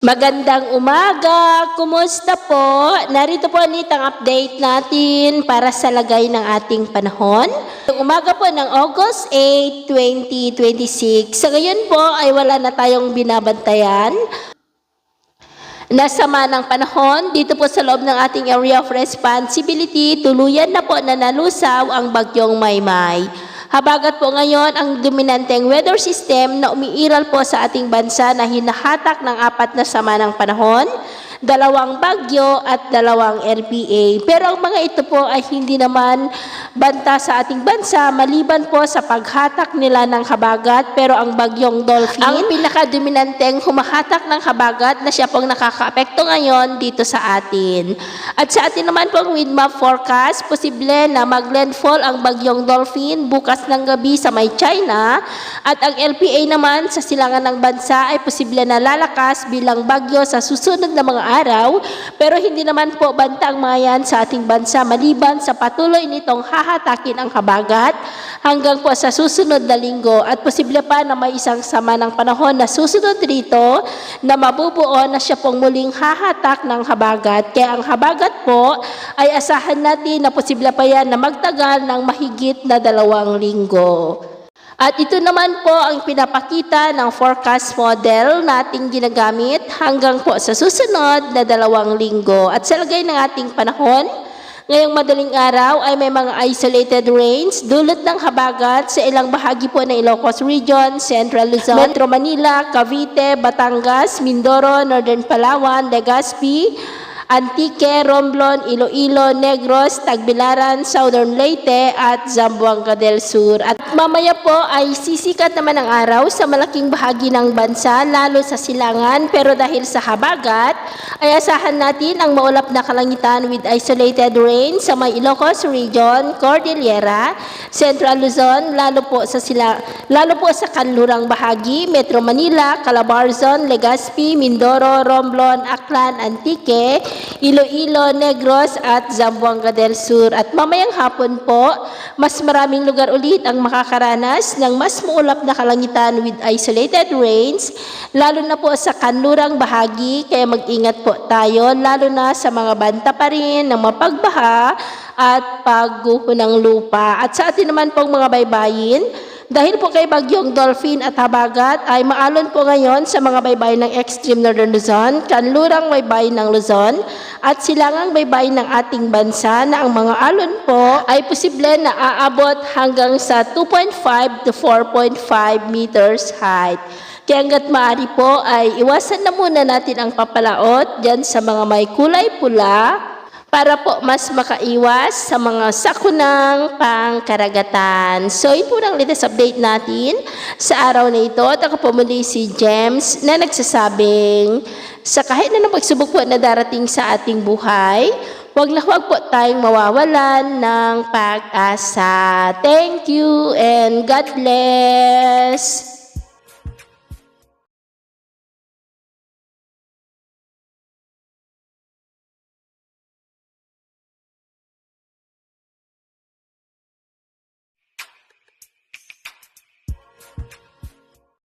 Magandang umaga! Kumusta po? Narito po ulit ang update natin para sa lagay ng ating panahon. Yung umaga po ng August 8, 2026. Sa ngayon po ay wala na tayong binabantayan. Nasama ng panahon, dito po sa loob ng ating area of responsibility, tuluyan na po na nalusaw ang bagyong Maymay. Habagat po ngayon ang dominanteng weather system na umiiral po sa ating bansa na hinahatak ng apat na sama ng panahon, 2 bagyo at 2 LPA. Pero ang mga ito po ay hindi naman banta sa ating bansa maliban po sa paghatak nila ng habagat. Pero ang bagyong Dolphin, ang pinakadominanteng humahatak ng habagat na siya pong nakakaapekto ngayon dito sa atin. At sa atin naman po ang wind map forecast, posible na maglandfall ang bagyong Dolphin bukas ng gabi sa may China. At ang LPA naman sa silangan ng bansa ay posible na lalakas bilang bagyo sa susunod na mga araw, pero hindi naman po banta ang mga yan sa ating bansa maliban sa patuloy nitong hahatakin ang habagat hanggang po sa susunod na linggo at posible pa na may isang sama ng panahon na susunod rito na mabubuo na siya pong muling hahatak ng habagat. Kaya ang habagat po ay asahan natin na posible pa yan na magtagal ng mahigit na 2 linggo. At ito naman po ang pinapakita ng forecast model nating ginagamit hanggang po sa susunod na 2 linggo. At sa lagay ng ating panahon, ngayong madaling araw ay may mga isolated rains, dulot ng habagat sa ilang bahagi po ng Ilocos Region, Central Luzon, Metro Manila, Cavite, Batangas, Mindoro, Northern Palawan, Legazpi, Antique, Romblon, Iloilo, Negros, Tagbilaran, Southern Leyte at Zamboanga del Sur. At mamaya po ay sisikat naman ang araw sa malaking bahagi ng bansa, lalo sa silangan, pero dahil sa habagat, ay asahan natin ang maulap na kalangitan with isolated rain sa may Ilocos Region, Cordillera, Central Luzon, lalo po sa kanlurang bahagi, Metro Manila, Calabarzon, Legazpi, Mindoro, Romblon, Aklan, Antique, Iloilo, Negros at Zamboanga del Sur. At mamayang hapon po, mas maraming lugar ulit ang makakaranas ng mas maulap na kalangitan with isolated rains, lalo na po sa kanlurang bahagi, kaya mag-ingat po tayo, lalo na sa mga banta pa rin ng mapagbaha at pagguho ng lupa. At sa atin naman pong mga baybayin, dahil po kay bagyong Dolphin at habagat ay maalon po ngayon sa mga baybayin ng extreme northern Luzon, kanlurang baybayin ng Luzon at silangang baybayin ng ating bansa na ang mga alon po ay posible na aabot hanggang sa 2.5 to 4.5 meters height. Kaya hanggat maaari po ay iwasan na muna natin ang papalaot dyan sa mga may kulay pula para po mas makaiwas sa mga sakunang pangkaragatan. So, ito ang latest update natin sa araw na ito. At ako po muli si James na nagsasabing sa kahit na pagsubok po na darating sa ating buhay, huwag po tayong mawawalan ng pag-asa. Thank you and God bless!